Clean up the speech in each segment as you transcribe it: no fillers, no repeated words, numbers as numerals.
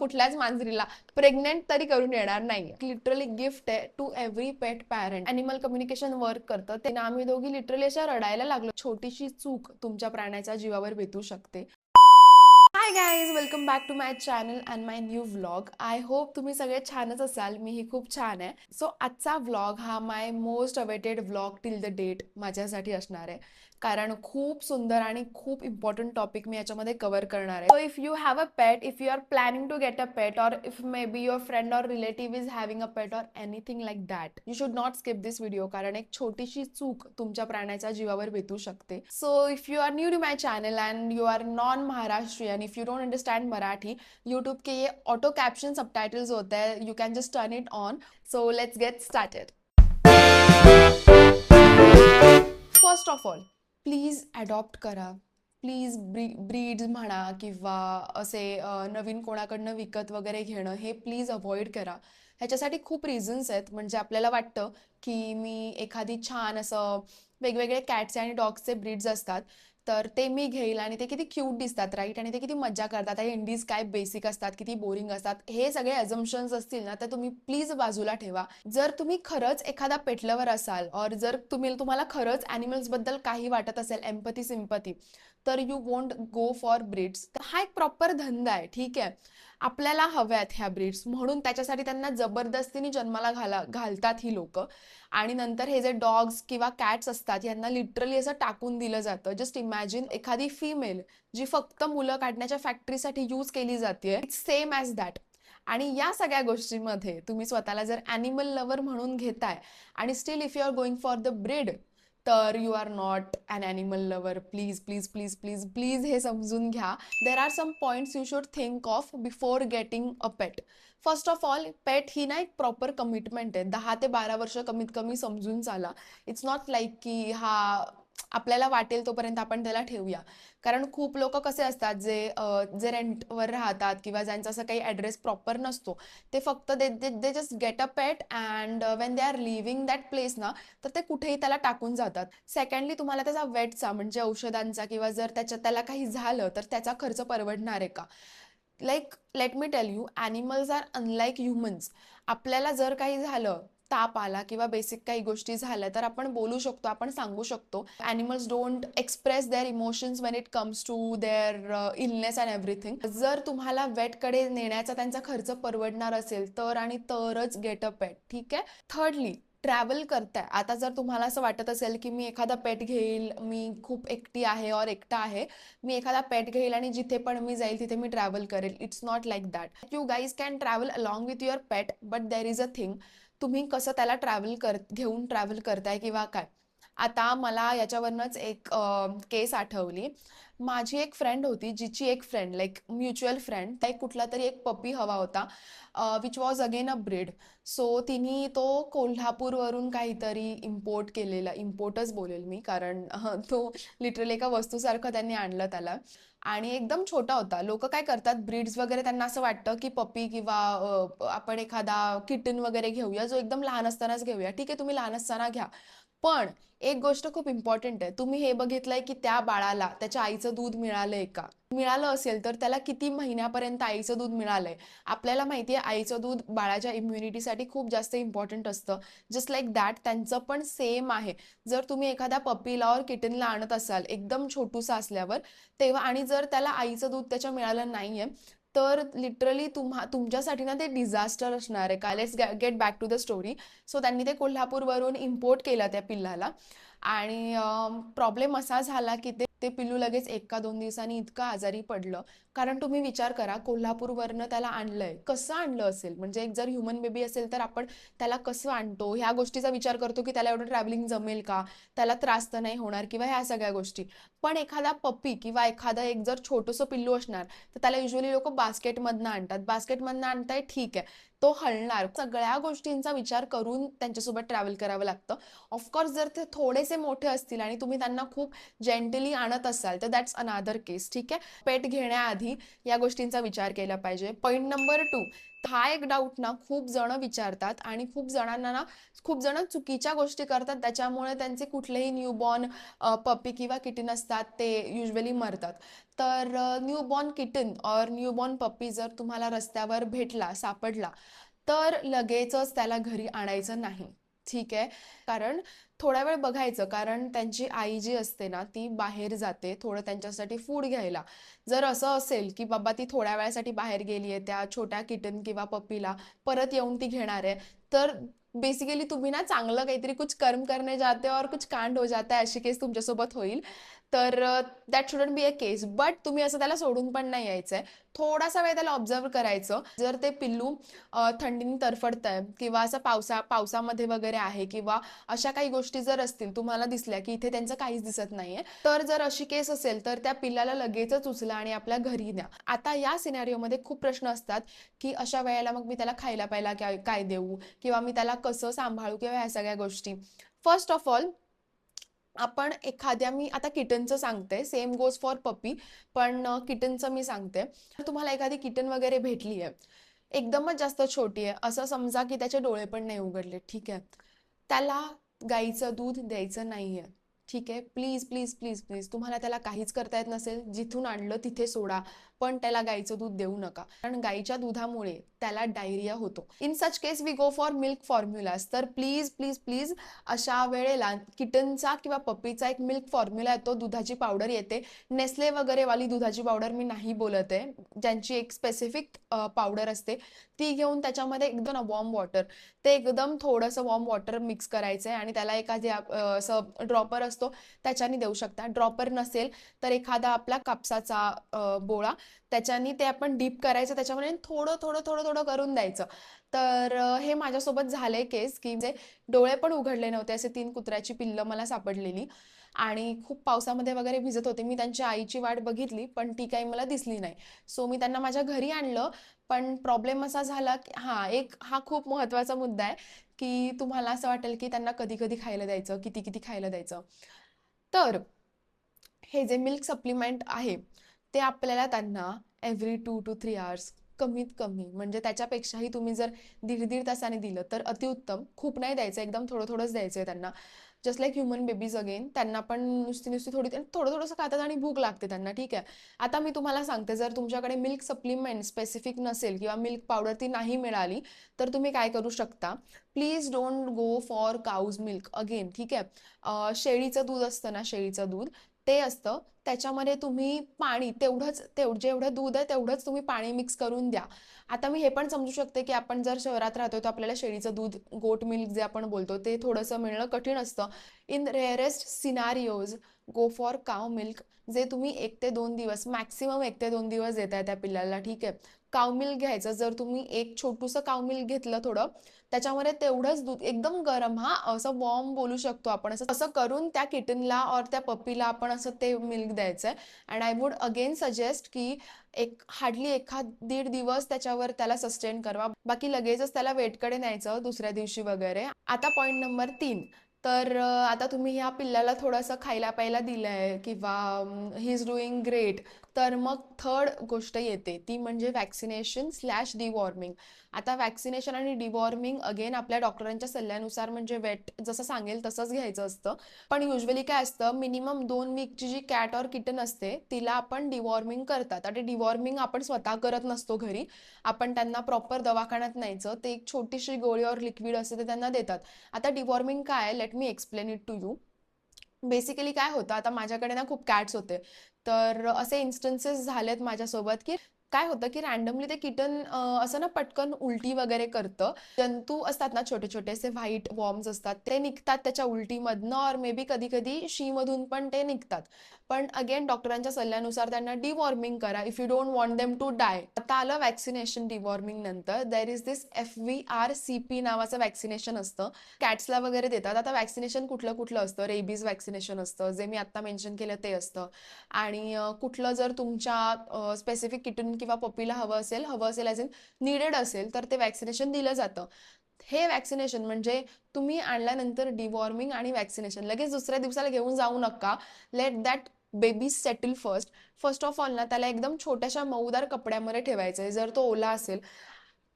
कुठल्याच मांजरीला प्रेग्नेंट तरी करून येणार नाही. लिटरली गिफ्ट आहे to every pet parent. Animal communication work करतं ते. आम्ही दोघी लिटरली अशा रडायला लागलो. छोटीशी चूक तुमच्या प्राण्याच्या जीवावर बेतू शकते. Hi guys, welcome back to my channel and my new vlog. I hope तुम्ही सगळे छानच असाल. मीही खूप छान आहे. सो आजचा व्लॉग हा my most awaited vlog till the date माझ्यासाठी असणार आहे, कारण खूप सुंदर आणि खूप इम्पॉर्टंट टॉपिक मी याच्यामध्ये कव्हर करणार आहे. So if you have a pet, if you are planning to get a pet, or if maybe your friend or relative is having a pet or anything like that, you should not skip this video, कारण एक छोटीशी चूक तुमच्या प्राण्याच्या जीवावर बेतू शकते. So if you are new to my channel and you are non Maharashtrian, if you don't understand Marathi, YouTube के ये ऑटो कैप्शन सबटाइटल्स होते हैं, you can just turn it on. So let's get started. First of all, please adopt करा. Please breeds म्हणा किंवा असे नवीन कोणाकडनं विकत वगैरे घेणं हे प्लीज अवॉइड करा. ह्याच्यासाठी खूप रिझन्स आहेत. म्हणजे आपल्याला वाटतं की मी एखादी छान असं वेगवेगळे कॅट्स आणि डॉग्सचे ब्रीड्स असतात तर ते मी घेईल आणि ते किती क्यूट दिसतात, राईट, आणि ते किती मज्जा करतात, हे इंडीज काय बेसिक असतात, किती बोरिंग असतात, हे सगळे अझम्पशन्स असतील ना तर तुम्ही प्लीज बाजूला ठेवा. जर तुम्ही खरंच एखादा पेट लवर असाल और जर तुम्हाला खरंच ॲनिमल्स बद्दल काही वाटत असेल, एम्पथी सिम्पथी, तर you won't go for breeds. हा एक प्रॉपर धंदा आहे, ठीक आहे. आपल्याला हव्यात ह्या ब्रीड्स म्हणून त्याच्यासाठी त्यांना जबरदस्तीने जन्माला घालतात ही लोक. आणि नंतर हे जे डॉग्स किंवा कॅट्स असतात यांना लिटरली असं टाकून दिलं जातं. जस्ट इमॅजिन एखादी फिमेल जी फक्त मुलं काढण्याच्या फॅक्टरीसाठी यूज केली जाते, इट्स सेम ॲज दॅट. आणि या सगळ्या गोष्टींमध्ये तुम्ही स्वतःला जर ॲनिमल लवर म्हणून घेताय आणि still if you are going for the breed, तर you are not an animal lover. Please please please please please हे समजून घ्या. There are some points you should think of before getting a pet. First of all, pet ही ना एक proper commitment आहे. 10 ते 12 वर्ष कमीत कमी समजून चाला. इट्स नॉट लाईक की हा आपल्याला वाटेल तोपर्यंत आपण त्याला ठेवूया. कारण खूप लोक कसे असतात जे रेंटवर राहतात किंवा ज्यांचा असं काही ॲड्रेस प्रॉपर नसतो, ते फक्त they just get a pet and when they are living that place ना, तर ते कुठेही त्याला टाकून जातात. सेकंडली, तुम्हाला त्याचा वेटचा म्हणजे औषधांचा किंवा जर त्याला काही झालं तर त्याचा खर्च परवडणार आहे का? Like let me tell you, animals are unlike humans. आपल्याला जर काही झालं, ताप आला किंवा बेसिक काही गोष्टी झाल्या, तर आपण बोलू शकतो, आपण सांगू शकतो. Animals don't express their emotions when it comes to their illness and everything. जर तुम्हाला वेटकडे नेण्याचा त्यांचा खर्च परवडणार असेल तर आणि तरच गेट अ पेट, ठीक आहे. थर्डली, ट्रॅव्हल करताय. आता जर तुम्हाला असं वाटत असेल की मी एखादा पेट घेईल, मी खूप एकटी आहे और एकटा आहे, मी एखादा पेट घेईल आणि जिथे पण मी जाईल तिथे मी ट्रॅव्हल करेल. It's not like that. You guys can travel along with your pet, but there is a thing, तुम्ही कसं त्याला घेऊन ट्रॅव्हल करताय किंवा काय. आता मला याच्यावरनंच एक केस आठवली. माझी एक फ्रेंड होती, जिची एक फ्रेंड, लाईक म्युच्युअल फ्रेंड, एक कुठला तरी एक पपी हवा होता, which was again a breed. So तिने तो कोल्हापूरवरून काहीतरी इम्पोर्ट केलेला, इम्पोर्टच बोलेल मी, कारण तो लिटरली एका वस्तूसारखं त्यांनी आणलं त्याला. आणि एकदम छोटा होता. लोक काय करतात, ब्रीड्स वगैरे त्यांना असं वाटतं की पपी किंवा आपण एखादा किटन वगैरे घेऊया जो एकदम लहान असतानाच घेऊया. ठीक आहे, तुम्ही लहान असताना घ्या, पण एक गोष्ट खूप इम्पॉर्टंट आहे. तुम्ही हे बघितलंय की त्या बाळाला त्याच्या आईचं दूध मिळालंय का? मिळालं असेल तर त्याला किती महिन्यापर्यंत आईचं दूध मिळालंय? आपल्याला माहितीये आईचं दूध बाळाच्या इम्युनिटीसाठी खूप जास्त इम्पॉर्टंट असतं. जस्ट लाईक दॅट त्यांचं पण सेम आहे. जर तुम्ही एखाद्या पपीला और किटनला आणत असाल एकदम छोटूसा असल्यावर, तेव्हा आणि जर त्याला आईचं दूध त्याच्या मिळालं नाहीये, तर लिटरली तुमच्यासाठी ना ते डिझास्टर असणार आहे. का, let's get back to the story. So त्यांनी ते कोल्हापूरवरून इम्पोर्ट केलं त्या पिल्लाला. आणि प्रॉब्लेम असा झाला की ते पिल्लू लगेच 1 का 2 दिवसांनी इतकं आजारी पडलं. कारण तुम्ही विचार करा, कोल्हापूरवरनं त्याला आणलंय, कसं आणलं असेल? म्हणजे एक जर ह्युमन बेबी असेल तर आपण त्याला कसं आणतो ह्या गोष्टीचा विचार करतो की त्याला एवढं ट्रॅव्हलिंग जमेल का, त्याला त्रास तर नाही होणार किंवा ह्या सगळ्या गोष्टी. पण एखादा पप्पी किंवा एखादं एक जर छोटंसं पिल्लू असणार तर त्याला युजली लोक बास्केटमधनं आणतात. बास्केटमधनं आणताय, ठीक आहे, तो हलणार. सगळ्या गोष्टींचा विचार करून त्यांच्यासोबत ट्रॅव्हल करावं लागतं. ऑफकोर्स जर ते थोडेसे मोठे असतील आणि तुम्ही त्यांना खूप जेंटली आणत असाल तर दॅट्स अनादर केस, ठीक आहे. पेट घेण्याआधी आधी या गोष्टींचा विचार केला पाहिजे. पॉइंट नंबर 2, हा एक डाऊट ना खूप जण विचारतात आणि खूप जणांना ना खूप जण चुकीच्या गोष्टी करतात, त्याच्यामुळे त्यांचे कुठलेही न्यूबॉर्न पप्पी किंवा किटन असतात ते युजली मरतात. तर न्यूबॉर्न किटन और न्यूबॉर्न पप्पी जर तुम्हाला रस्त्यावर भेटला, सापडला, तर लगेचच त्याला घरी आणायचं नाही. ठीक आहे. कारण थोडा वेळ बघायचं, कारण त्यांची आई जी असते ना ती बाहेर जाते थोडं त्यांच्यासाठी फूड घ्यायला. जर असं असेल की बाबा ती थोड्या वेळासाठी बाहेर गेली आहे, त्या छोट्या किटन किंवा पप्पीला परत येऊन ती घेणार आहे, तर बेसिकली तुम्ही ना चांगलं काहीतरी कुछ कर्म करने जाते हो और कुछ कांड हो जाता है, अशी केस तुमच्यासोबत होईल. तर that shouldn't be a case. But तुम्ही असं त्याला सोडून पण नाही यायचंय. थोडासा वेळ त्याला ऑब्झर्व करायचं. जर ते पिल्लू थंडीने तरफडतंय किंवा असं पावसामध्ये वगैरे आहे किंवा अशा काही गोष्टी जर असतील तुम्हाला दिसल्या की इथे त्यांचं काहीच दिसत नाहीये, तर जर अशी केस असेल तर त्या पिल्लाला लगेचच उचला आणि आपल्या घरी न्या. आता या सिनारिओमध्ये खूप प्रश्न असतात की अशा वेळेला मग मी त्याला खायला प्यायला काय काय देऊ किंवा मी त्याला कसं सांभाळू किंवा ह्या सगळ्या गोष्टी. फर्स्ट ऑफ ऑल, आपण एखाद्या, मी आता किटनचं सांगते, सेम गोज फॉर पपी, पण किटनचं मी सांगते. तुम्हाला एखादी किटन वगैरे भेटली आहे, एकदमच जास्त छोटी आहे, असं समजा की त्याचे डोळे पण नाही उघडले, ठीक आहे, त्याला गाईचं दूध द्यायचं नाहीये. ठीक आहे. प्लीज प्लीज प्लीज प्लीज, तुम्हाला त्याला काहीच करता येत नसेल, जिथून आणलं तिथे सोडा, पण त्याला गाईचं दूध देऊ नका, कारण गाईच्या दुधामुळे त्याला डायरिया होतो. In such case we go for milk formulas. तर प्लीज प्लीज प्लीज अशा वेळेला किटनचा किंवा पप्पीचा एक मिल्क फॉर्म्युला येतो, दुधाची पावडर येते. नेस्ले वगैरे वाली दुधाची पावडर मी नाही बोलत आहे, ज्यांची एक स्पेसिफिक पावडर असते, ती घेऊन त्याच्यामध्ये एकदम वॉर्म वॉटर, ते एकदम थोडंसं वॉर्म वॉटर मिक्स करायचं आहे आणि त्याला एखादी असं ड्रॉपर असतो त्याच्याने देऊ शकता. ड्रॉपर नसेल तर एखादा आपला कापसाचा बोळा, त्याच्याने ते आपण डीप करायचं त्याच्यामध्ये, थोडं थोडं थोडं थोडं करून द्यायचं. तर हे माझ्यासोबत झालंय केस की म्हणजे डोळे पण उघडले नव्हते, असे 3 कुत्र्याची पिल्लं मला सापडलेली आणि खूप पावसामध्ये वगैरे भिजत होते. मी त्यांच्या आईची वाट बघितली पण ती काही मला दिसली नाही. सो मी त्यांना माझ्या घरी आणलं. पण प्रॉब्लेम असा झाला की हा खूप महत्त्वाचा मुद्दा आहे की तुम्हाला असं वाटेल की त्यांना कधी कधी खायला द्यायचं, किती किती खायला द्यायचं. तर हे जे मिल्क सप्लिमेंट आहे ते आपल्याला त्यांना एव्हरी 2 to 3 hours, कमीत कमी म्हणजे त्याच्यापेक्षाही तुम्ही जर दीड दीड तासाने दिलं तर अतिउत्तम. खूप नाही द्यायचं, एकदम थोडं थोडंच द्यायचंय त्यांना. Just like human babies again, त्यांना पण नुसती नुसती थोडी थोडं थोडंसं खातात आणि भूक लागते त्यांना, ठीक आहे. आता मी तुम्हाला सांगते, जर तुमच्याकडे मिल्क सप्लिमेंट स्पेसिफिक नसेल किंवा मिल्क पावडर ती नाही मिळाली, तर तुम्ही काय करू शकता. Please don't go for काऊज milk again, ठीक आहे. शेळीचं दूध असतं ना, शेळीचं दूध ते असतं, त्याच्यामध्ये तुम्ही पाणी तेवढंच, जेवढं दूध आहे तेवढंच तुम्ही पाणी मिक्स करून द्या. आता मी हे पण समजू शकते की आपण जर शहरात राहतो तर आपल्याला शेळीचं दूध, गोट मिल्क जे आपण बोलतो, ते थोडंसं मिळणं कठीण असतं. In rarest scenarios go for काव मिल्क, जे तुम्ही 1 ते 2 दिवस, मॅक्सिमम 1 ते 2 दिवस देताय त्या पिल्लाला, ठीक आहे. काव मिल्क घ्यायचं. जर तुम्ही एक छोटूसं काव मिल्क घेतलं थोडं, त्याच्यामध्ये तेवढंच दूध एकदम गरम, असं वॉर्म बोलू शकतो आपण, असं असं करून त्या किटनला और त्या पप्पीला आपण असं ते मिल्क द्यायचंय. And I would again suggest की हार्डली एखाद दीड दिवस त्याच्यावर त्याला सस्टेन करवा, बाकी लगेचच त्याला वेटकडे न्यायचं दुसऱ्या दिवशी वगैरे. आता पॉईंट नंबर 3. तर आता तुम्ही ह्या पिल्लाला थोडंसं खायला प्यायला दिलंय किंवा ही इज डुईंग ग्रेट, तर मग थर्ड गोष्ट येते ती म्हणजे वॅक्सिनेशन स्लॅश डिवॉर्मिंग. आता वॅक्सिनेशन आणि डिवॉर्मिंग अगेन आपल्या डॉक्टरांच्या सल्ल्यानुसार, म्हणजे वेट जसं सांगेल तसंच घ्यायचं असतं. पण युजली काय असतं, मिनिमम 2 वीकची जी कॅट और किटन असते तिला आपण डिवॉर्मिंग करतात. आणि डिवॉर्मिंग आपण स्वतः करत नसतो घरी, आपण त्यांना प्रॉपर दवाखान्यात न्यायचं, ते एक छोटीशी गोळी और लिक्विड असते ते त्यांना देतात. आता डिवॉर्मिंग काय, let me explain it to you. Basically काय होतं, आता माझ्याकडे ना खूप कॅट्स होते, तर असे इन्स्टन्सेस झालेत माझ्यासोबत की काय होतं की रॅन्डमली ते किटन असं ना पटकन उलटी वगैरे करतं. जंतू असतात ना छोटे छोटे असे व्हाईट वॉर्म्स असतात, ते निघतात त्याच्या उलटीमधनं, और मे बी कधी कधी शी मधून पण ते निघतात. पण अगेन डॉक्टरांच्या सल्ल्यानुसार त्यांना डिवॉर्मिंग करा if you don't want them to die. आता आलं वॅक्सिनेशन. डिवॉर्मिंग नंतर देर इज दिस FVRCP नावाचं वॅक्सिनेशन असतं, कॅट्सला वगैरे देतात. आता वॅक्सिनेशन कुठलं कुठलं असतं, रेबीज वॅक्सिनेशन असतं, जे मी आता मेन्शन केलं ते असतं. आणि कुठलं जर तुमच्या स्पेसिफिक किटन किंवा पप्पीला हवं असेल ॲज इन नीडेड असेल, तर ते वॅक्सिनेशन दिलं जातं. हे वॅक्सिनेशन म्हणजे तुम्ही आणल्यानंतर डिवॉर्मिंग आणि वॅक्सिनेशन लगेच दुसऱ्या दिवसाला घेऊन जाऊ नका. Let that baby settle first. First of all ना त्याला एकदम छोट्याशा मऊदार कपड्यामध्ये ठेवायचं आहे. जर तो ओला असेल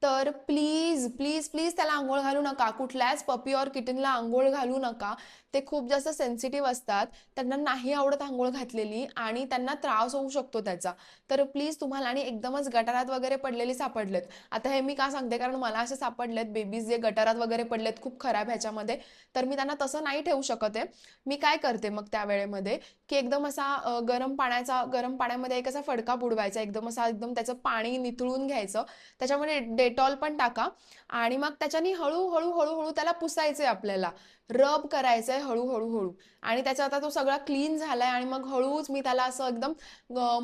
तर प्लीज प्लीज प्लीज त्याला आंघोळ घालू नका. कुठल्याच पपी और किटनला आंघोळ घालू नका. ते खूप जास्त सेन्सिटिव्ह असतात, त्यांना नाही आवडत आंघोळ घातलेली आणि त्यांना त्रास होऊ शकतो त्याचा. तर प्लीज तुम्हाला, आणि एकदमच गटारात वगैरे पडलेले सापडलेत, आता हे मी का सांगते कारण मला असे सापडलेत बेबीज जे गटारात वगैरे पडलेत खूप खराब ह्याच्यामध्ये, तर मी त्यांना तसं नाही ठेवू शकत आहे. मी काय करते मग त्या वेळेमध्ये की एकदम असा गरम पाण्यामध्ये एक असा फडका बुडवायचा, एकदम असा एकदम त्याचं पाणी निथळून घ्यायचं, त्याच्यामध्ये डेटॉल पण टाका आणि मग त्याच्यानी हळूहळू हळूहळू त्याला पुसायचंय, आपल्याला रब करायचंय हळूहळू हळू. आणि त्याचा आता तो सगळा क्लीन झालाय आणि मग हळूच मी त्याला असं एकदम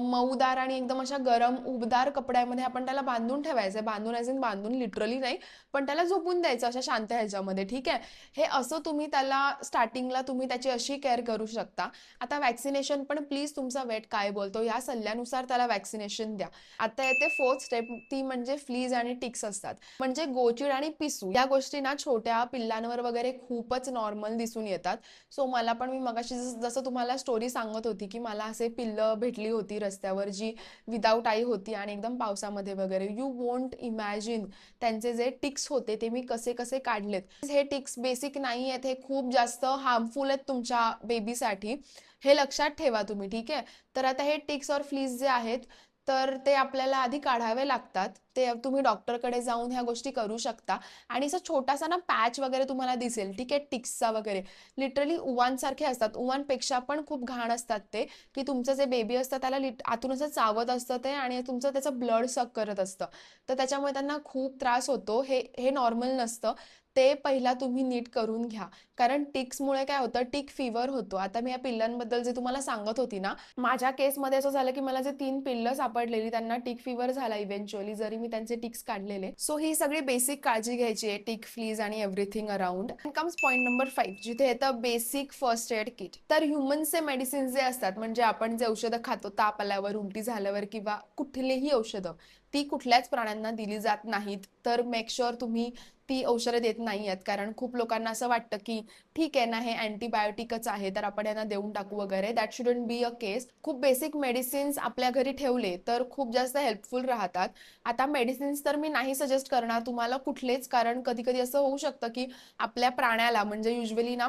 मऊदार आणि एकदम अशा गरम उबदार कपड्यामध्ये आपण त्याला बांधून ठेवायचंय. बांधून ॲज इन बांधून लिटरली नाही, पण त्याला झोपून द्यायचं अशा शांत ह्याच्यामध्ये. ठीक आहे, हे असं तुम्ही त्याला स्टार्टिंगला तुम्ही त्याची अशी केअर करू शकता. आता वॅक्सिनेशन पण प्लीज तुमचा वेट काय बोलतो या सल्ल्यानुसार त्याला वॅक्सिनेशन द्या. आता येते फोर्थ स्टेप, ती म्हणजे फ्लीज आणि टिक्स असतात, म्हणजे गोचिड आणि पिसू. या गोष्टी ना छोट्या पिल्लांवर वगैरे खूपच नॉर्मल दिसून येतात. सो मला पण, मी मगाशी जसं तुम्हाला स्टोरी सांगत होती की मला असे पिल्लं भेटली होती रस्त्यावर जी विदाऊट आई होती आणि एकदम पावसामध्ये वगैरे, यू वोंट इमॅजिन त्यांचे जे टिक्स होते ते मी कसे कसे काढलेत. हे टिक्स बेसिक नाही आहेत, हे खूप जास्त हार्मफुल आहेत तुमच्या बेबीसाठी, हे लक्षात ठेवा तुम्ही. ठीक आहे, तर आता हे टिक्स और फ्लीज जे आहेत तर ते आपल्याला आधी काढावे लागतात. ते तुम्ही डॉक्टरकडे जाऊन ह्या गोष्टी करू शकता. आणि असं छोटासा ना पॅच वगैरे तुम्हाला दिसेल, ठीक आहे, टिक्सचा वगैरे, लिटरली उवांसारखे असतात, उवांपेक्षा पण खूप घाण असतात ते, की तुमचं जे बेबी असतं त्याला आतून असं चावत असतं ते आणि तुमचं त्याचं ब्लड सक करत असतं, तर त्याच्यामुळे त्यांना खूप त्रास होतो. हे हे नॉर्मल नसतं. ते पहिला तुम्ही नीट करून घ्या, कारण टिक्समुळे काय होतं, टिक फीवर होतो. आता मी या पिल्लांबद्दल जे तुम्हाला सांगत होती ना, माझ्या केसमध्ये असं झालं की मला जे 3 पिल्लं सापडलेली त्यांना टिक फीवर झाला इव्हेंच्युअली, जरी मी त्यांचे टिक्स काढलेले. सो ही सगळी बेसिक काळजी घ्यायची आहे, टिक फ्लीज आणि everything around. Comes point number 5, जिथे येतं बेसिक फर्स्ट एड किट. तर ह्युमन्सचे मेडिसिन जे असतात, म्हणजे आपण जे औषधं खातो ताप आल्यावर, उलटी झाल्यावर किंवा कुठलीही औषधं, ती कुठल्याच प्राण्यांना दिली जात नाहीत. तर मेक शुअर तुम्ही ती औषधं देत नाही आहेत, कारण खूप लोकांना असं वाटतं की ठीक आहे ना, हे अँटीबायोटिकच आहे तर आपण यांना देऊन टाकू वगैरे. That shouldn't be a case. खूप बेसिक मेडिसिन्स आपल्या घरी ठेवले तर खूप जास्त हेल्पफुल राहतात. आता मेडिसिन्स तर मी नाही सजेस्ट करणार तुम्हाला कुठलेच, कारण कधी कधी असं होऊ शकतं की आपल्या प्राण्याला, म्हणजे युजली ना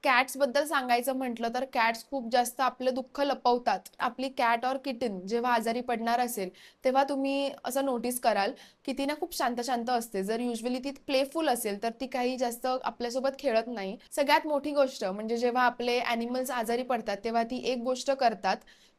कॅट्स बद्दल सांगायचं म्हटलं तर कॅट्स खूप जास्त आपलं दुःख लपवतात. आपली कॅट और किटन जेव्हा आजारी पडणार असेल तेव्हा तुम्ही असं नोटीस कराल की ती ना खूप शांत शांत असते. जर युजली ती प्लेफुल असेल तर ती काही जास्त आपल्यासोबत खेळत नाही. सगळ्यात मोठी गोष्ट म्हणजे जेव्हा आपले ॲनिमल्स आजारी पडतात तेव्हा ती एक गोष्ट करतात,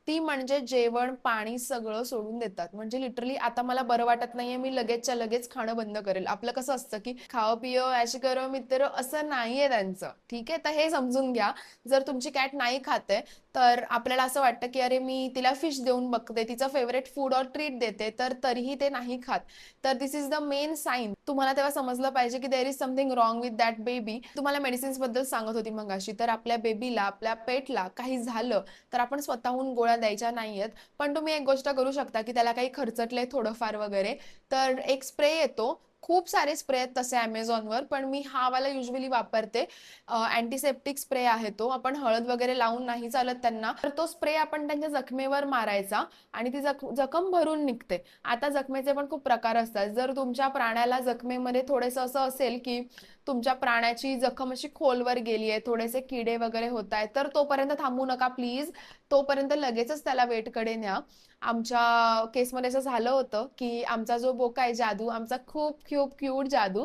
ती म्हणजे जेवण पाणी सगळं सोडून देतात. म्हणजे लिटरली आता मला बरं वाटत नाहीये, मी लगेचच्या लगेच खाणं बंद करेल. आपलं कसं असतं की खाओ पिओ ऐश करो मित्र, असं नाहीये त्यांचं. ठीक आहे, तर हे समजून घ्या. जर तुमची कॅट नाही खाते तर आपल्याला असं वाटतं की अरे मी तिला फिश देऊन बघते, तिचं फेवरेट फूड और ट्रीट देते, तर तरीही ते नाही खात, तर दिस इज द मेन साईन. तुम्हाला तेव्हा समजलं पाहिजे की there is something wrong with that baby. तुम्हाला मेडिसिन्स बद्दल सांगत होती मगाशी, तर आपल्या बेबीला, आपल्या पेटला काही झालं तर आपण स्वतःहून गोळ्या द्यायच्या नाहीयेत. पण तुम्ही एक गोष्ट करू शकता की त्याला काही खर्चटलंय थोडंफार वगैरे, तर एक स्प्रे येतो, खूप सारे स्प्रे आहेत तसे अमेझॉनवर, पण मी हा वाला युजली वापरते. अँटीसेप्टिक स्प्रे आहे तो, आपण हळद वगैरे लावून नाही चालत त्यांना, तर तो स्प्रे आपण त्यांच्या जखमेवर मारायचा आणि ती जखम भरून निघते. आता जखमेचे पण खूप प्रकार असतात. जर तुमच्या प्राण्याला जखमेमध्ये थोडंसं असं असेल की तुमच्या प्राण्याची जखम अशी खोलवर गेली आहे, थोडेसे किडे वगैरे होत आहेत, तर तोपर्यंत थांबू नका प्लीज. तोपर्यंत लगेचच त्याला वेटकडे न्या. आमच्या केसमध्ये असं झालं होतं की आमचा जो बोका आहे जादू, आमचा खूप खूप क्यूट जादू,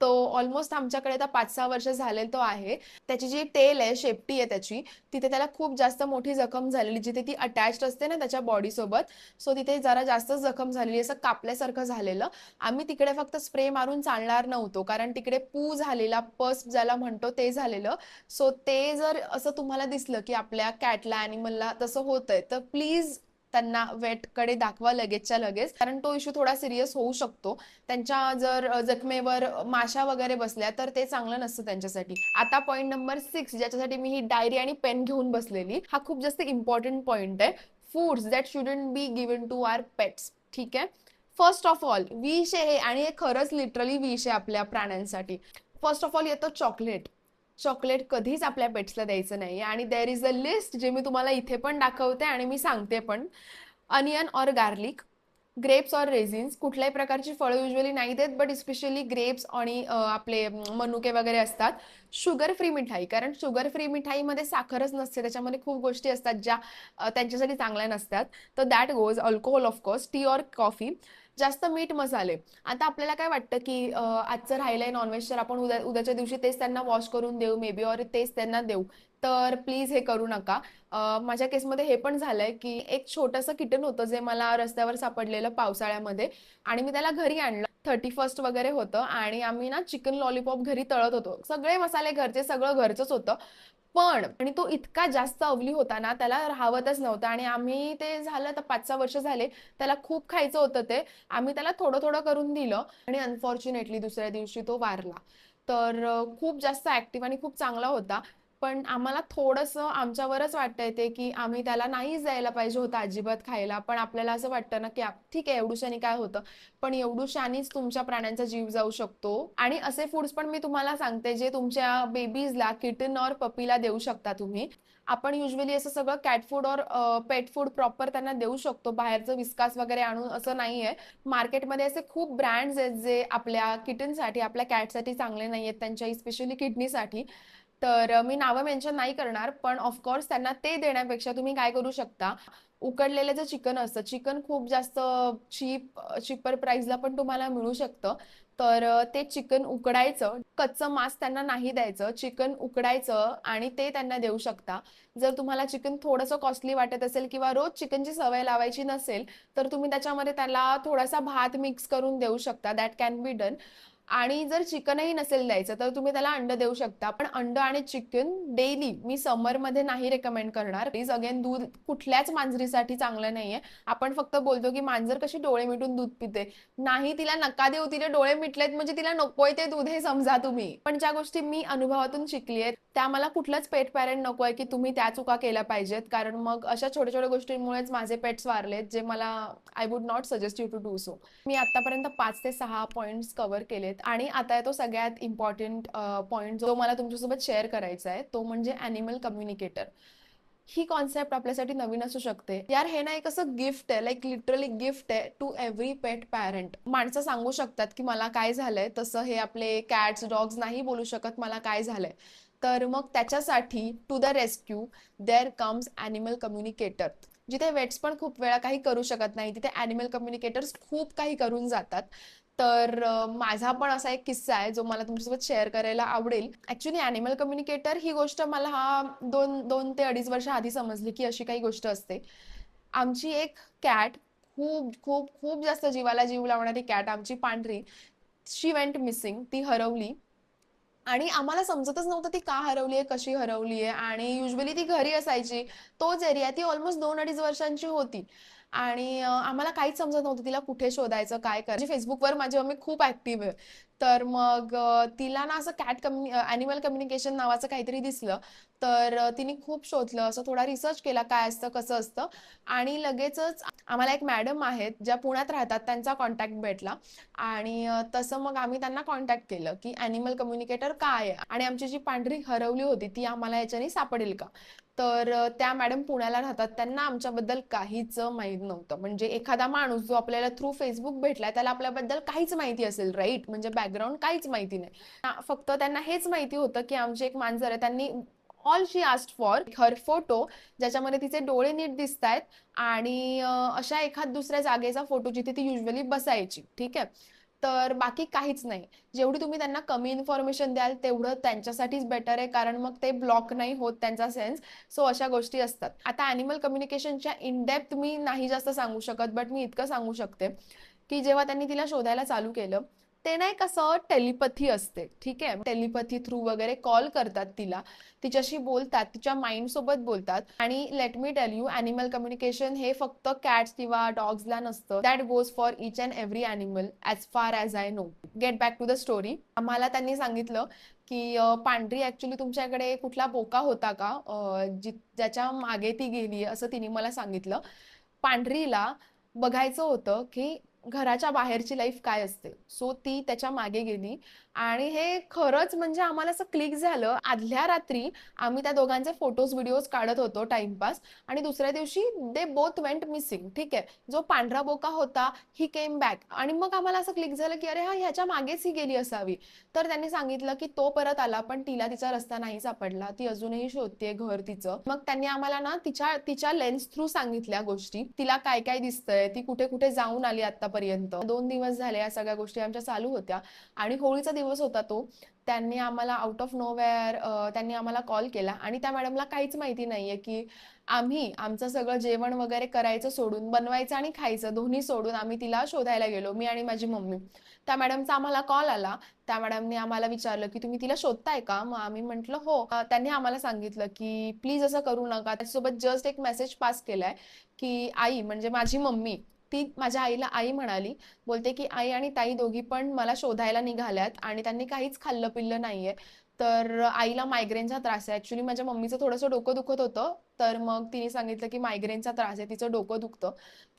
तो ऑलमोस्ट आमच्याकडे आता 5-6 वर्ष झाले तो आहे. त्याची जी टेल आहे, शेपटी आहे त्याची, तिथे त्याला खूप जास्त मोठी जखम झालेली, जिथे ती अटॅच्ड असते ना त्याच्या बॉडी सोबत, सो तिथे जरा जास्त जखम झालेली, असं कापल्यासारखं झालेलं. आम्ही तिकडे फक्त स्प्रे मारून चालणार नव्हतो, कारण तिकडे पू झालेला, पस ज्याला म्हणतो ते झालेलं. सो ते जर असं तुम्हाला दिसलं की आपल्या कॅटला, ॲनिमलला तसं होतंय, तर प्लीज त्यांना वेटकडे दाखवा लगेचच्या लगेच, कारण तो इश्यू थोडा सिरियस होऊ शकतो. त्यांच्या जर जखमेवर माशा वगैरे बसल्या तर ते चांगलं नसतं त्यांच्यासाठी. आता पॉईंट नंबर 6, ज्याच्यासाठी मी ही डायरी आणि पेन घेऊन बसलेली, हा खूप जास्त इम्पॉर्टंट पॉईंट आहे. Foods that shouldn't be given to our pets. ठीक आहे, फर्स्ट ऑफ ऑल विष आहे, आणि हे खरंच लिटरली विष आहे आपल्या प्राण्यांसाठी. फर्स्ट ऑफ ऑल येतं चॉकलेट. चॉकलेट कधीच आपल्या पेट्सला द्यायचं नाही आणि देअर इज अ लिस्ट जे मी तुम्हाला इथे पण दाखवते आणि मी सांगते पण. Onion or garlic, grapes or resins, कुठल्याही प्रकारची फळं युजली नाही देत बट स्पेशली ग्रेप्स आणि आपले मनुके वगैरे असतात. शुगर फ्री मिठाई, कारण शुगर फ्री मिठाईमध्ये साखरच नसते, त्याच्यामध्ये खूप गोष्टी असतात ज्या त्यांच्यासाठी चांगल्या नसतात. तर that goes. Alcohol of course, T or coffee. जास्त मीठ मसाले. आता आपल्याला काय वाटतं की आजचं राहिलंय नॉनव्हेज तर आपण उद्याच्या दिवशी तेच त्यांना वॉश करून देऊ मे बी और तेच त्यांना देऊ. तर प्लीज हे करू नका. माझ्या केसमध्ये हे पण झालंय की एक छोटंसं किटन होतं जे मला रस्त्यावर सापडलेलं पावसाळ्यामध्ये आणि मी त्याला घरी आणलं. 31st वगैरे होतं आणि आम्ही ना चिकन लॉलीपॉप घरी तळत होतो. सगळे मसाले घरचे, सगळं घरचंच होतं. पण आणि तो इतका जास्त अवली होता ना, त्याला राहवतच नव्हतं आणि आम्ही ते झालं तर 5-6 वर्ष झाले. त्याला खूप खायचं होतं ते. आम्ही त्याला थोडं थोडं करून दिलं आणि अनफॉर्च्युनेटली दुसऱ्या दिवशी तो वारला. तर खूप जास्त ऍक्टिव्ह आणि खूप चांगला होता. पण आम्हाला थोडंसं आमच्यावरच वाटतंय ते, की आम्ही त्याला नाहीच द्यायला पाहिजे होतं अजिबात खायला. पण आपल्याला असं वाटतं ना, की ठीक आहे एवढुशाने काय होतं. पण एवढुशानेच तुमच्या प्राण्यांचा जीव जाऊ शकतो. आणि असे फूड्स पण मी तुम्हाला सांगते जे तुमच्या बेबीजला, किटन और पपीला देऊ शकता तुम्ही. आपण युजली असं सगळं कॅट फूड और पेट फूड प्रॉपर त्यांना देऊ शकतो. बाहेरचं विस्कास वगैरे आणून असं नाहीये. मार्केटमध्ये असे खूप ब्रँड्स आहेत जे आपल्या किटनसाठी, आपल्या कॅटसाठी चांगले नाहीयेत, त्यांच्या स्पेशली किडनीसाठी. तर मी नावं मेन्शन नाही करणार, पण ऑफकोर्स त्यांना ते देण्यापेक्षा तुम्ही काय करू शकता, उकडलेलं जे चिकन असतं, चिकन खूप जास्त चिपर प्राइसला पण तुम्हाला मिळू शकतं. तर ते चिकन उकडायचं, कच्चं मांस त्यांना नाही द्यायचं, चिकन उकडायचं आणि ते त्यांना देऊ शकता. जर तुम्हाला चिकन थोडंसं कॉस्टली वाटत असेल किंवा रोज चिकनची सवय लावायची नसेल, तर तुम्ही त्याच्यामध्ये त्याला थोडासा भात मिक्स करून देऊ शकता. That can be done. आणि जर चिकनही नसेल द्यायचं तर तुम्ही त्याला अंड देऊ शकता. पण अंड आणि चिकन डेली मी समरमध्ये नाही रेकमेंड करणार. प्लीज अगेन, दूध कुठल्याच मांजरीसाठी चांगलं नाहीये. आपण फक्त बोलतो की मांजर कशी डोळे मिटून दूध पिते. नाही, तिला नका देऊ. तिला डोळे मिटलेत म्हणजे तिला नकोय ते दूध, हे समजा तुम्ही. पण ज्या गोष्टी मी अनुभवातून शिकलीये त्या मला कुठलाच पेट पॅरेंट नकोय की तुम्ही त्या चुका केल्या पाहिजेत. कारण मग अशा छोट्या छोट्या गोष्टींमुळेच माझे पेट्स वारलेत, जे मला I would not suggest you to do so. मी आतापर्यंत 5 ते 6 पॉइंट्स कव्हर केलेत आणि आता येतो सगळ्यात इम्पॉर्टंट पॉइंट जो मला तुमच्यासोबत शेअर करायचा आहे, तो म्हणजे ॲनिमल कम्युनिकेटर. ही कॉन्सेप्ट आपल्यासाठी नवीन असू शकते यार. हे ना एक असं गिफ्ट आहे, लाईक लिटरली गिफ्ट आहे टू एव्हरी पेट पॅरेंट. माणसं सांगू शकतात की मला काय झालंय, तसं हे आपले कॅट्स डॉग्स नाही बोलू शकत मला काय झालंय. तर मग त्याच्यासाठी to the rescue there comes animal communicator. जिथे वेट्स पण खूप वेळा काही करू शकत नाही, तिथे ॲनिमल कम्युनिकेटर्स खूप काही करून जातात. तर माझा पण असा एक किस्सा आहे जो मला तुमच्यासोबत शेअर करायला आवडेल. ऍक्च्युली ॲनिमल कम्युनिकेटर ही गोष्ट मला हा 2 ते 2.5 वर्ष आधी समजली की अशी काही गोष्ट असते. आमची एक कॅट, खूप खूप खूप जास्त जीवाला जीव लावणारी कॅट आमची पांढरी, शी वेंट मिसिंग, ती हरवली. आणि आम्हाला समजतच नव्हतं ती का हरवलीये, कशी हरवलीये. आणि युजली ती घरी असायची, तोच एरिया. ती ऑलमोस्ट 2-2.5 वर्षांची होती आणि आम्हाला काहीच समजत नव्हतं तिला कुठे शोधायचं, काय करायचं. म्हणजे फेसबुकवर माझी मम्मी खूप ऍक्टिव्ह आहे. तर मग तिला ना असं ॲनिमल कम्युनिकेशन नावाचं काहीतरी दिसलं. तर तिने खूप शोधलं, असं थोडा रिसर्च केला काय असतं कसं असतं. आणि लगेचच आम्हाला एक मॅडम आहेत ज्या पुण्यात राहतात, त्यांचा कॉन्टॅक्ट भेटला. आणि तसं मग आम्ही त्यांना कॉन्टॅक्ट केलं की ॲनिमल कम्युनिकेटर काय आहे आणि आमची जी पांढरी हरवली होती ती आम्हाला याच्याने सापडेल का. तर त्या मॅडम पुण्याला राहतात, त्यांना आमच्याबद्दल काहीच माहित नव्हतं. म्हणजे एखादा माणूस जो आपल्याला थ्रू फेसबुक भेटलाय त्याला आपल्याबद्दल काहीच माहिती असेल, राईट, म्हणजे बॅकग्राऊंड काहीच माहिती नाही. फक्त त्यांना हेच माहिती होतं की आमची एक मांजर आहे. त्यांनी ऑल शी आस्ट फॉर हर फोटो, ज्याच्यामध्ये तिचे डोळे नीट दिसतायत आणि अशा एखाद दुसऱ्या जागेचा फोटो जिथे ती युजली बसायची, ठीक आहे. तर बाकी काहीच नाही. जेवढी तुम्ही त्यांना कमी इन्फॉर्मेशन द्याल तेवढं त्यांच्यासाठीच बेटर आहे, कारण मग ते ब्लॉक नाही होत त्यांचा सेन्स. सो अशा गोष्टी असतात. आता ॲनिमल कम्युनिकेशनच्या इन डेप्थ मी नाही जास्त सांगू शकत, बट मी इतकं सांगू शकते की जेव्हा त्यांनी तिला शोधायला चालू केलं, ते नाही कसं टेलिपथी असते, ठीक आहे. टेलिपथी थ्रू वगैरे कॉल करतात तिला, तिच्याशी बोलतात, तिच्या माइंड सोबत बोलतात. आणि let me tell you, animal communication हे फक्त कॅट्स किंवा डॉग्सला नसतं. That goes for each and every animal as far as I know. Get back to the story. आम्हाला त्यांनी सांगितलं की पांढरी ऍक्च्युली तुमच्याकडे कुठला बोका होता का, ज्याच्या मागे ती गेली, असं तिने मला सांगितलं. पांढरीला बघायचं होतं की घराच्या बाहेरची लाईफ काय असते. सो ती त्याच्या मागे गेली आणि हे खरंच म्हणजे आम्हाला असं क्लिक झालं. आदल्या रात्री आम्ही त्या दोघांचे फोटोज व्हिडिओज काढत होतो टाइमपास आणि दुसऱ्या दिवशी दे बोथ वेंट मिसिंग. ठीक आहे. जो पांढरा बोका होता ही केम बॅक आणि मग आम्हाला असं क्लिक झालं की अरे हा ह्याच्या मागेच ही गेली असावी. तर त्यांनी सांगितलं की तो परत आला पण तिला तिचा रस्ता नाही सापडला. ती अजूनही शोधते घर तिचं. मग त्यांनी आम्हाला ना तिच्या तिच्या लेन्स थ्रू सांगितल्या गोष्टी. तिला काय काय दिसतंय, ती कुठे कुठे जाऊन आली आतापर्यंत. 2 दिवस झाले या सगळ्या गोष्टी आमच्या चालू होत्या आणि होळीचा दिवस होता तो. त्यांनी आम्हाला आउट ऑफ नोवेअर त्यांनी आम्हाला कॉल केला आणि त्या मॅडमला काहीच माहिती नाहीये की आम्ही आमचं सगळं जेवण वगैरे करायचं सोडून, बनवायचं आणि खायचं दोन्ही सोडून आम्ही तिला शोधायला गेलो, मी आणि माझी मम्मी. त्या मॅडमचा आम्हाला कॉल आला. त्या मॅडमने आम्हाला विचारलं की तुम्ही तिला शोधताय का? मग आम्ही म्हटलं हो. त्यांनी आम्हाला सांगितलं की प्लीज असं करू नका. त्याच्यासोबत जस्ट एक मेसेज पास केलाय की आई म्हणजे माझी मम्मी, ती माझ्या आईला आई म्हणाली. बोलते की आई आणि ताई दोघी पण मला शोधायला निघाल्यात आणि त्यांनी काहीच खाल्लं पिल्लं नाहीये. तर आईला मायग्रेनचा त्रास आहे. ऍक्च्युली माझ्या मम्मीचं थोडंसं डोकं दुखत होतं. तर मग तिने सांगितलं की मायग्रेनचा त्रास आहे, तिचं डोकं दुखतं.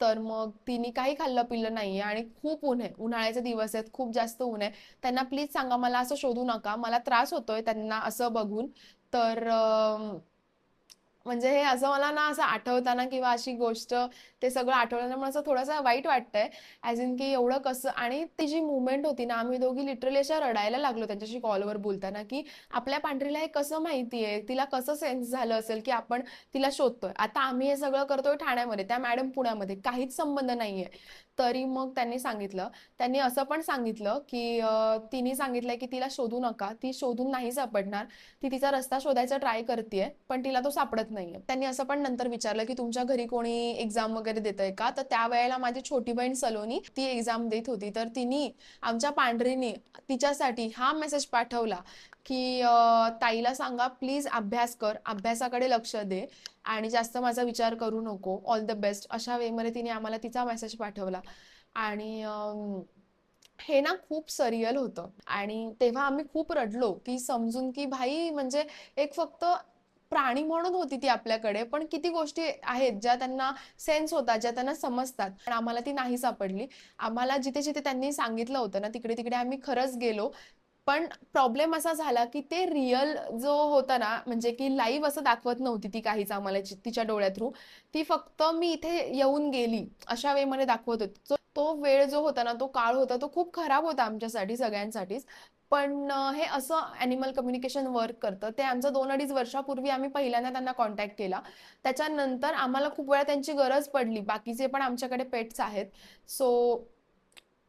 तर मग तिने काही खाल्लं पिल्लं नाहीये आणि खूप ऊन आहे, उन्हाळ्याचे दिवस आहेत, खूप जास्त ऊन आहे. त्यांना प्लीज सांगा मला असं शोधू नका, मला त्रास होतोय त्यांना असं बघून. तर म्हणजे हे असं मला ना असं आठवताना किंवा अशी गोष्ट ते सगळं आठवल्यानं मला असं थोडंसं वाईट वाटतंय. ॲज इन की एवढं कसं आणि ती जी मुवमेंट होती ना, आम्ही दोघी लिटरली अशा रडायला लागलो त्यांच्याशी कॉलवर बोलताना, की आपल्या पांढरीला हे कसं माहिती आहे, तिला कसं सेन्स झालं असेल, की आपण तिला शोधतोय. आता आम्ही हे सगळं करतोय ठाण्यामध्ये, त्या मॅडम पुण्यामध्ये, काहीच संबंध नाहीये. तरी मग त्यांनी सांगितलं, त्यांनी असं पण सांगितलं, की तिने सांगितलंय की तिला शोधू नका, ती शोधून नाही सापडणार. ती तिचा रस्ता शोधायचा ट्राय करतेय पण तिला तो सापडत नाहीये. त्यांनी असं पण नंतर विचारलं की तुमच्या घरी कोणी एक्झाम वगैरे देतंय का? तर त्यावेळेला माझी छोटी बहीण सलोनी ती एक्झाम देत होती. तर तिने आमच्या पांढरीने तिच्यासाठी हा मेसेज पाठवला की ताईला सांगा प्लीज अभ्यास कर, अभ्यासाकडे लक्ष दे आणि जास्त माझा विचार करू नको, ऑल द बेस्ट अशा वेमध्ये तिने आम्हाला तिचा मेसेज पाठवला. आणि हे ना खूप सरियल होतं आणि तेव्हा आम्ही खूप रडलो की समजून की भाई म्हणजे एक फक्त प्राणी म्हणून होती ती आपल्याकडे पण किती गोष्टी आहेत ज्या त्यांना सेन्स होतात, ज्या त्यांना समजतात. पण आम्हाला ती नाही सापडली. आम्हाला जिथे जिथे त्यांनी सांगितलं होतं ना तिकडे तिकडे आम्ही खरंच गेलो. पण प्रॉब्लेम असा झाला की ते रिअल जो होता ना म्हणजे की लाईव्ह असं दाखवत नव्हती ती काहीच आम्हाला तिच्या डोळ्या थ्रू. ती फक्त मी इथे येऊन गेली अशा वे मध्ये दाखवत होती. तो वेळ जो होता ना, तो काळ होता, तो खूप खराब होता आमच्यासाठी सगळ्यांसाठीच. पण हे असं ॲनिमल कम्युनिकेशन वर्क करतं. ते आमचं 2-2.5 वर्षापूर्वी आम्ही पहिल्यांदा त्यांना कॉन्टॅक्ट केला. त्याच्यानंतर आम्हाला खूप वेळा त्यांची गरज पडली. बाकीचे पण आमच्याकडे पेट्स आहेत. सो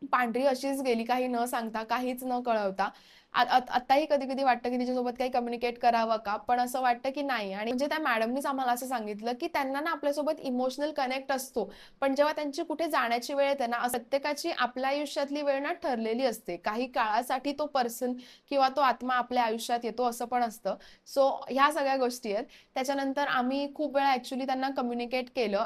पांढरी अशीच गेली काही न सांगता, काहीच न कळवता. आत्ताही कधी-कधी वाटतं, की तिच्यासोबत काही कम्युनिकेट करावं का? पण असं वाटतं, की नाही आणि म्हणजे त्या मॅडमनीच आम्हाला असं सांगितलं, की त्यांना ना आपल्यासोबत इमोशनल कनेक्ट असतो. पण जेव्हा त्यांची कुठे जाण्याची वेळ येते ना, प्रत्येकाची आपल्या आयुष्यातली वेळ ना ठरलेली असते. काही काळासाठी तो पर्सन किंवा तो आत्मा आपल्या आयुष्यात येतो असं पण असतं. सो ह्या सगळ्या गोष्टी आहेत. त्याच्यानंतर आम्ही खूप वेळा ॲक्चुअली त्यांना कम्युनिकेट केलं.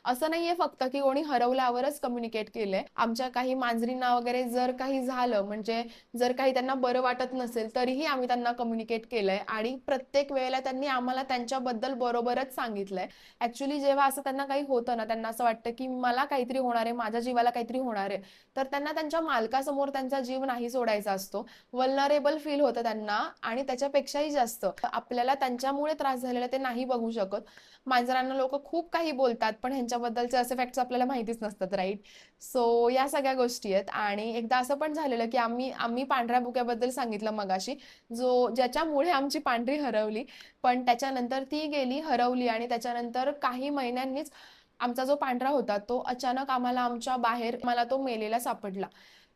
असं नाहीये फक्त, की कोणी हरवल्यावरच कम्युनिकेट केलंय. आमच्या काही मांजरींना वगैरे जर काही झालं म्हणजे जर काही त्यांना बरं वाटत नसेल तरीही आम्ही त्यांना कम्युनिकेट केलंय आणि प्रत्येक वेळेला त्यांनी आम्हाला त्यांच्याबद्दल बरोबरच सांगितलंय. ऍक्च्युली जेव्हा असं त्यांना काही होतं ना त्यांना असं वाटतं की मला काहीतरी होणार आहे, माझ्या जीवाला काहीतरी होणार आहे, तर त्यांना त्यांच्या मालकासमोर त्यांचा जीव नाही सोडायचा असतो. वल्नरेबल फील होतं त्यांना आणि त्याच्यापेक्षाही जास्त आपल्याला त्यांच्यामुळे त्रास झालेला ते नाही बघू शकत. मांजरांना लोक खूप काही बोलतात पण ह्यांच्याबद्दलचे असे फॅक्ट्स आपल्याला माहितीच नसतात, राईट? सो या सगळ्या गोष्टी आहेत आणि एकदा असं पण झालेलं की आम्ही आम्ही पांढऱ्या बुक्याबद्दल सांगितलं मगाशी, ज्याच्यामुळे आमची पांढरी हरवली. पण त्याच्यानंतर ती गेली, हरवली आणि त्याच्यानंतर काही महिन्यांनीच आमचा जो पांढरा होता तो अचानक आम्हाला आमच्या बाहेर मला तो मेलेला सापडला.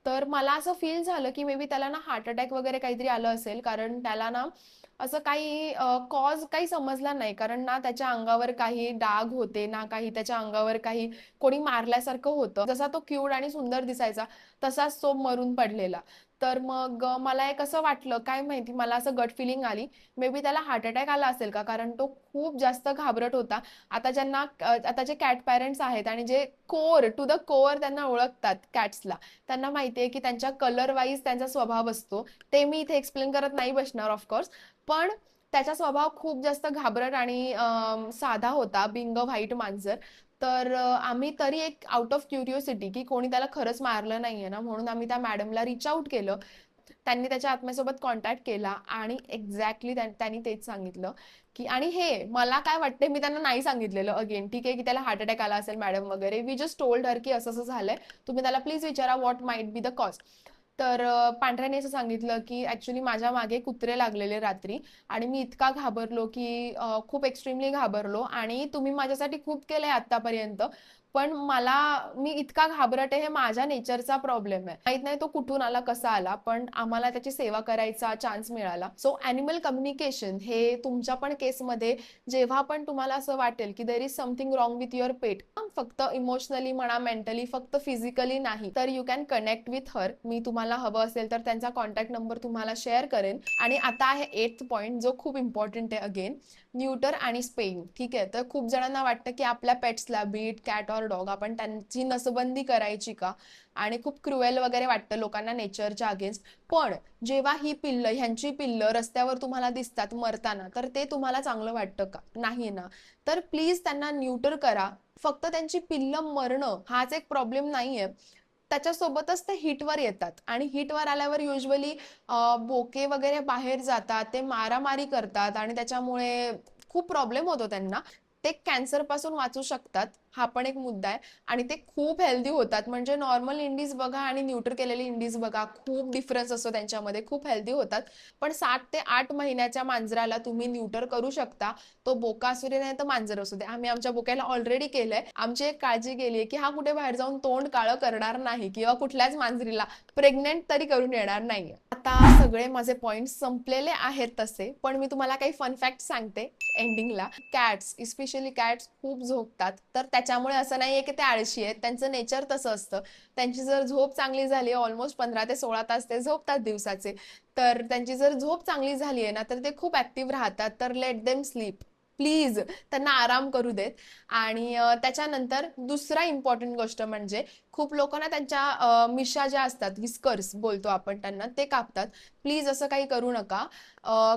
तर मला असं फील झालं की मे बी त्याला ना हार्ट अटॅक वगैरे काहीतरी आलं असेल कारण त्याला ना असं काही कॉज काही समजला नाही कारण ना त्याच्या अंगावर काही डाग होते ना काही त्याच्या अंगावर काही कोणी मारल्यासारखं होतं. जसा तो क्यूट आणि सुंदर दिसायचा तसाच तो मरून पडलेला. तर मग मला एक असं वाटलं काय माहिती मला असं गट फिलिंग आली मे बी त्याला हार्ट अटॅक आला असेल का कारण तो खूप जास्त घाबरट होता. आता जे कॅट पॅरेंट्स आहेत आणि जे कोर टू द कोअर त्यांना ओळखतात कॅट्सला, त्यांना माहितीये की त्यांच्या कलर वाईज त्यांचा स्वभाव असतो. ते मी इथे एक्सप्लेन करत नाही बसणार ऑफकोर्स. पण त्याचा स्वभाव खूप जास्त घाबरट आणि साधा होता, बिंग व्हाईट मांजर. तर आम्ही तरी एक आउट ऑफ क्युरिओसिटी की कोणी त्याला खरंच मारलं नाहीये ना, म्हणून आम्ही त्या मॅडमला रीच आउट केलं. त्यांनी त्याच्या आत्म्यासोबत कॉन्टॅक्ट केला आणि एक्झॅक्टली त्यांनी तेच सांगितलं की, आणि हे मला काय वाटते, मी त्यांना नाही सांगितलेलं अगेन, ठीक आहे, की त्याला हार्ट अटॅक आला असेल मॅडम वगैरे. वी जस्ट टोल्ड हर की असं असं झालंय, तुम्ही त्याला प्लीज विचारा what might be the cause. तर पांढऱ्याने असं सांगितलं की ऍक्च्युली माझ्या मागे कुत्रे लागलेले रात्री आणि मी इतका घाबरलो की खूप एक्स्ट्रीमली घाबरलो, आणि तुम्ही माझ्यासाठी खूप केलंय आतापर्यंत, पण मी इतका घाबरट आहे, हे माझ्या नेचरचा प्रॉब्लेम आहे. माहित नाही तो कुठून आला, कसा आला, पण आम्हाला त्याची सेवा करायचा चान्स मिळाला. सो अॅनिमल कम्युनिकेशन हे तुमच्या पण केसमध्ये, जेव्हा पण तुम्हाला असं वाटेल की there is something wrong with your pet, फक्त इमोशनली म्हणा, मेंटली, फक्त फिजिकली नाही, तर you can connect with her. मी तुम्हाला हवं असेल तर त्यांचा कॉन्टॅक्ट नंबर तुम्हाला शेअर करेन. आणि आता आहे 8th पॉइंट, जो खूप इम्पॉर्टंट आहे अगेन, न्यूटर आणि स्पेइंग. ठीक आहे, तर खूप जणांना वाटतं की आपल्या पेट्सला, बीट कॅट और डॉग, आपण त्यांची नसबंदी करायची का, आणि खूप क्रुएल वगैरे वाटतं लोकांना नेचरच्या अगेन्स्ट. पण जेव्हा ह्यांची पिल्लं रस्त्यावर तुम्हाला दिसतात मरताना, तर ते तुम्हाला चांगलं वाटतं का? नाही ना. तर प्लीज त्यांना न्यूटर करा. फक्त त्यांची पिल्लं मरणं हाच एक प्रॉब्लेम नाहीये, त्याच्यासोबतच ते हिटवर येतात, आणि हिटवर आल्यावर युजली बोके वगैरे बाहेर जातात, ते मारामारी करतात, आणि त्याच्यामुळे खूप प्रॉब्लेम होतो त्यांना. ते कॅन्सर पासून वाचू शकतात, हा पण एक मुद्दा आहे. आणि ते खूप हेल्दी होतात, म्हणजे नॉर्मल इंडीज बघा आणि न्यूटर केलेली इंडीज बघा, खूप डिफरन्स असतो त्यांच्यामध्ये, खूप हेल्दी होतात. पण 7 ते 8 महिन्याच्या मांजराला तुम्ही न्यूटर करू शकता, तो बोका असू दे नाही तर मांजर असू दे. आम्ही आमच्या बोक्याला ऑलरेडी केलंय. आमची एक काळजी गेली आहे की हा कुठे बाहेर जाऊन तोंड काळं करणार नाही, किंवा कुठल्याच मांजरीला प्रेग्नेंट तरी करून येणार नाही. आता सगळे माझे पॉइंट संपलेले आहेत तसे, पण मी तुम्हाला काही फन फॅक्ट सांगते एंडिंगला. कॅट्स, इस्पेशली कॅट्स, खूप झोपतात, तर त्याच्यामुळे असं नाहीये की ते आळशी आहेत, त्यांचं नेचर तसं असतं. त्यांची जर झोप चांगली झाली, ऑलमोस्ट 15 ते 16 तास ते झोपतात दिवसाचे, तर त्यांची जर झोप चांगली झाली आहे ना, तर ते खूप ऍक्टिव्ह राहतात. तर लेट देम स्लीप, प्लीज, त्यांना आराम करू देत. आणि त्याच्यानंतर दुसरा इम्पॉर्टंट गोष्ट म्हणजे, खूप लोकांना त्यांच्या मिशा ज्या असतात, विस्कर्स बोलतो आपण त्यांना, ते कापतात. प्लीज असं काही करू नका.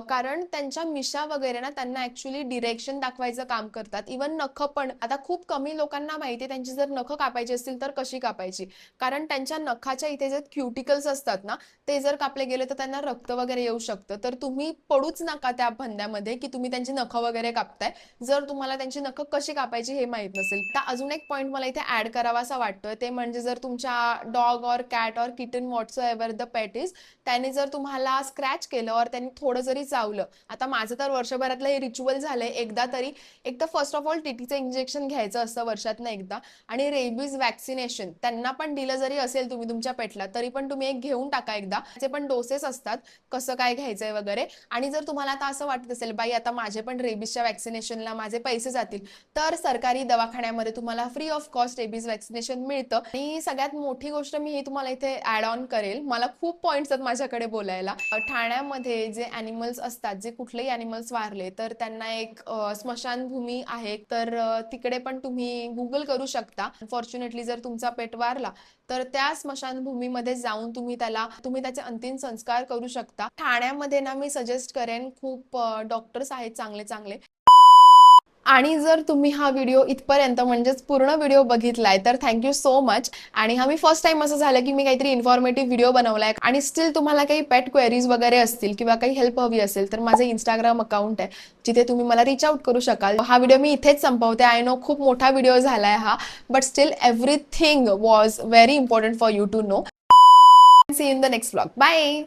कारण त्यांच्या मिशा वगैरे ना त्यांना ऍक्च्युली डिरेक्शन दाखवायचं काम करतात. इवन नखं पण, आता खूप कमी लोकांना माहिती, त्यांची जर नखं कापायची असतील तर कशी कापायची, कारण त्यांच्या नखाच्या इथे जे क्युटिकल्स असतात ना, ते जर कापले गेले तर त्यांना रक्त वगैरे येऊ शकतं. तर तुम्ही पडूच नका त्या फंद्यामध्ये की तुम्ही त्यांची नखं वगैरे कापताय, जर तुम्हाला त्यांची नखं कशी कापायची हे माहित नसेल. तर अजून एक पॉईंट मला इथे ऍड करावासा वाटतोय, ते म्हणजे जर तुमच्या डॉग और कॅट और kitten, what's ever the pet is, त्याने जर तुम्हाला स्क्रॅच केलं और त्यांनी थोडं जरी चावलं, आता माझं तर वर्षभरातलं हे रिच्युअल झालंय, एकदा तरी, एक तर फर्स्ट ऑफ ऑल टीटीचं इंजेक्शन घ्यायचं असतं वर्षातनं एकदा, आणि रेबीज वॅक्सिनेशन त्यांना पण दिलं जरी असेल तुम्ही तुमच्या पेटला, तरी पण तुम्ही एक घेऊन टाका एकदा. त्याचे पण डोसेस असतात, कसं काय घ्यायचंय वगैरे. आणि जर तुम्हाला आता असं वाटत असेल, बाई आता माझे पण रेबीजच्या वॅक्सिनेशनला माझे पैसे जातील, तर सरकारी दवाखान्यामध्ये तुम्हाला free of cost rabies vaccination मिळतं. आणि सगळ्यात मोठी गोष्ट मी ही तुम्हाला इथे ऍड ऑन करेल, मला खूप पॉइंट्स आहेत माझ्याकडे बोलायला. ठाण्यामध्ये जे अॅनिमल्स असतात, जे कुठलेही अॅनिमल्स वारले तर त्यांना एक स्मशानभूमी आहे, तर तिकडे पण तुम्ही गुगल करू शकता. फॉर्च्युनेटली जर तुमचा पेट वारला, तर त्या स्मशानभूमीमध्ये जाऊन तुम्ही त्याचे अंतिम संस्कार करू शकता. ठाण्यामध्ये ना मी सजेस्ट करेन, खूप डॉक्टर्स आहेत चांगले चांगले. आणि जर तुम्ही हा व्हिडिओ इथपर्यंत म्हणजेच पूर्ण व्हिडिओ बघितलाय, तर थँक्यू सो मच. आणि हा मी फर्स्ट टाइम असं झालं की मी काहीतरी इन्फॉर्मेटिव्ह व्हिडिओ बनवलाय, आणि स्टील तुम्हाला काही पेट क्वेरीज वगैरे असतील किंवा काही हेल्प हवी असेल, तर माझं इंस्टाग्राम अकाउंट आहे, जिथे तुम्ही मला रीच आउट करू शकाल. हा व्हिडिओ मी इथेच संपवते. आय नो खूप मोठा व्हिडिओ झालाय हा, but still everything was very important for you to know. See in the next vlog. Bye.